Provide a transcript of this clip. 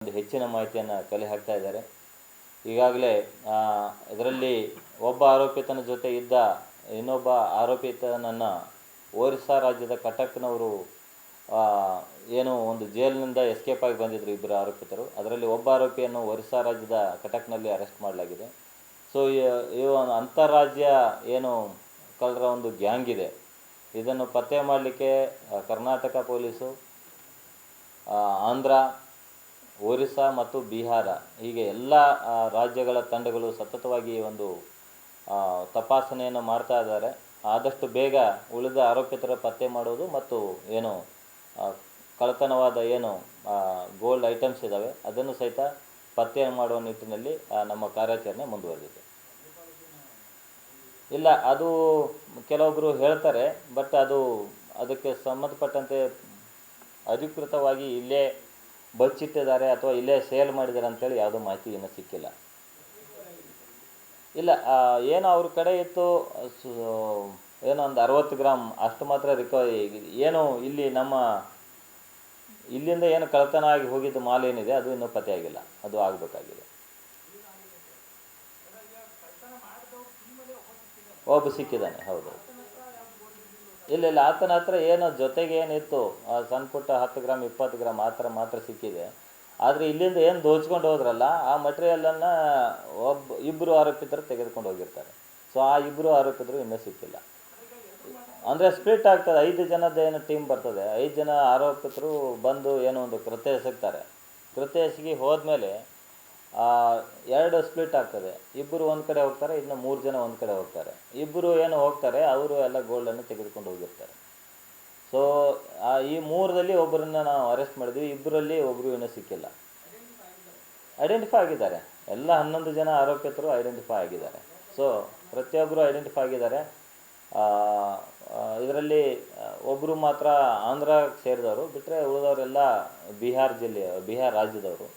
ಒಂದು ಹೆಚ್ಚಿನ ಮಾಹಿತಿಯನ್ನು ಕಲೆ ಹಾಕ್ತಾ ಇದ್ದಾರೆ. ಈಗಾಗಲೇ ಇದರಲ್ಲಿ ಒಬ್ಬ ಆರೋಪಿತನ ಜೊತೆ ಇದ್ದ ಇನ್ನೊಬ್ಬ ಆರೋಪಿತನನ್ನು ಒರಿಸ್ಸಾ ರಾಜ್ಯದ ಕಟಕ್ನವರು ಏನು ಒಂದು ಜೈಲಿನಿಂದ ಎಸ್ಕೇಪ್ ಆಗಿ ಬಂದಿದ್ದರು ಇಬ್ಬರು ಆರೋಪಿತರು. ಅದರಲ್ಲಿ ಒಬ್ಬ ಆರೋಪಿಯನ್ನು ಒರಿಸ್ಸಾ ರಾಜ್ಯದ ಕಟಕ್ನಲ್ಲಿ ಅರೆಸ್ಟ್ ಮಾಡಲಾಗಿದೆ. ಸೊ ಇವು ಅಂತಾರಾಜ್ಯ ಏನು ಕಳ್ಳರ ಒಂದು ಗ್ಯಾಂಗ್ ಇದೆ, ಇದನ್ನು ಪತ್ತೆ ಮಾಡಲಿಕ್ಕೆ ಕರ್ನಾಟಕ ಪೊಲೀಸು, ಆಂಧ್ರ, ಒರಿಸ್ಸಾ ಮತ್ತು ಬಿಹಾರ ಹೀಗೆ ಎಲ್ಲ ರಾಜ್ಯಗಳ ತಂಡಗಳು ಸತತವಾಗಿ ಒಂದು ತಪಾಸಣೆಯನ್ನು ಮಾಡ್ತಾ ಇದ್ದಾರೆ. ಆದಷ್ಟು ಬೇಗ ಉಳಿದ ಆರೋಪಿತರ ಪತ್ತೆ ಮಾಡೋದು ಮತ್ತು ಏನು ಕಳ್ಳತನವಾದ ಏನು ಗೋಲ್ಡ್ ಐಟಮ್ಸ್ ಇದ್ದಾವೆ ಅದನ್ನು ಸಹಿತ ಪತ್ತೆ ಮಾಡುವ ನಿಟ್ಟಿನಲ್ಲಿ ನಮ್ಮ ಕಾರ್ಯಾಚರಣೆ ಮುಂದುವರೆದಿದೆ. ಇಲ್ಲ, ಅದು ಕೆಲವೊಬ್ಬರು ಹೇಳ್ತಾರೆ, ಬಟ್ ಅದಕ್ಕೆ ಸಂಬಂಧಪಟ್ಟಂತೆ ಅಧಿಕೃತವಾಗಿ ಇಲ್ಲೇ ಬಚ್ಚಿಟ್ಟಿದ್ದಾರೆ ಅಥವಾ ಇಲ್ಲೇ ಸೇಲ್ ಮಾಡಿದ್ದಾರೆ ಅಂತೇಳಿ ಯಾವುದೂ ಮಾಹಿತಿ ಇನ್ನೂ ಸಿಕ್ಕಿಲ್ಲ. ಇಲ್ಲ, ಏನು ಅವ್ರ ಕಡೆ ಇತ್ತು ಏನೋ ಒಂದು 60 ಗ್ರಾಮ್ ಅಷ್ಟು ಮಾತ್ರ ರಿಕವರಿ. ಏನು ಇಲ್ಲಿ ಇಲ್ಲಿಂದ ಏನು ಕಳ್ಳತನ ಆಗಿ ಹೋಗಿದ್ದು ಮಾಲ್ ಏನಿದೆ ಅದು ಇನ್ನೂ ಪತ್ತೆ ಆಗಿಲ್ಲ, ಅದು ಆಗಬೇಕಾಗಿದೆ. ಒಬ್ಬ ಸಿಕ್ಕಿದ್ದಾನೆ, ಹೌದು. ಇಲ್ಲ, ಆತನ ಹತ್ರ ಏನು ಜೊತೆಗೆ ಏನಿತ್ತು ಸಣ್ಣ ಪುಟ್ಟ 10 ಗ್ರಾಮ್ 20 ಗ್ರಾಮ್ ಆ ಥರ ಮಾತ್ರ ಸಿಕ್ಕಿದೆ. ಆದರೆ ಇಲ್ಲಿಂದ ಏನು ದೋಚ್ಕೊಂಡು ಹೋದ್ರಲ್ಲ ಆ ಮಟೀರಿಯಲನ್ನು ಇಬ್ಬರು ಆರೋಪಿತರು ತೆಗೆದುಕೊಂಡು ಹೋಗಿರ್ತಾರೆ. ಸೊ ಆ ಇಬ್ಬರು ಆರೋಪಿತರು ಇನ್ನೂ ಸಿಕ್ಕಿಲ್ಲ. ಅಂದರೆ ಸ್ಪ್ಲಿಟ್ ಆಗ್ತದೆ, 5 ಜನದ ಏನು ಟೀಮ್ ಬರ್ತದೆ, 5 ಜನ ಆರೋಪಿತರು ಬಂದು ಏನೋ ಒಂದು ಕೃತ್ಯ ಎಸಗ್ತಾರೆ. ಕೃತ್ಯ ಎಸಗಿ ಹೋದ್ಮೇಲೆ 2 ಸ್ಪ್ಲಿಟ್ ಆಗ್ತದೆ. ಇಬ್ಬರು ಒಂದು ಕಡೆ ಹೋಗ್ತಾರೆ, ಇನ್ನು 3 ಜನ ಒಂದು ಕಡೆ ಹೋಗ್ತಾರೆ. ಇಬ್ಬರು ಏನು ಹೋಗ್ತಾರೆ ಅವರು ಎಲ್ಲ ಗೋಲ್ಡನ್ನು ತೆಗೆದುಕೊಂಡು ಹೋಗಿರ್ತಾರೆ. ಸೊ ಈ 3ರಲ್ಲಿ ಒಬ್ಬರನ್ನ ನಾವು ಅರೆಸ್ಟ್ ಮಾಡಿದ್ವಿ, ಇಬ್ಬರಲ್ಲಿ ಒಬ್ಬರು ಇನ್ನೂ ಸಿಕ್ಕಿಲ್ಲ. ಐಡೆಂಟಿಫೈ ಆಗಿದ್ದಾರೆ, ಎಲ್ಲ 11 ಜನ ಆರೋಪಿತರು ಐಡೆಂಟಿಫೈ ಆಗಿದ್ದಾರೆ. ಸೊ ಪ್ರತಿಯೊಬ್ಬರು ಐಡೆಂಟಿಫೈ ಆಗಿದ್ದಾರೆ. ಇದರಲ್ಲಿ ಒಬ್ಬರು ಮಾತ್ರ ಆಂಧ್ರಕ್ಕೆ ಸೇರಿದವರು, ಬಿಟ್ಟರೆ ಉಳಿದವರೆಲ್ಲ ಬಿಹಾರ ರಾಜ್ಯದವರು.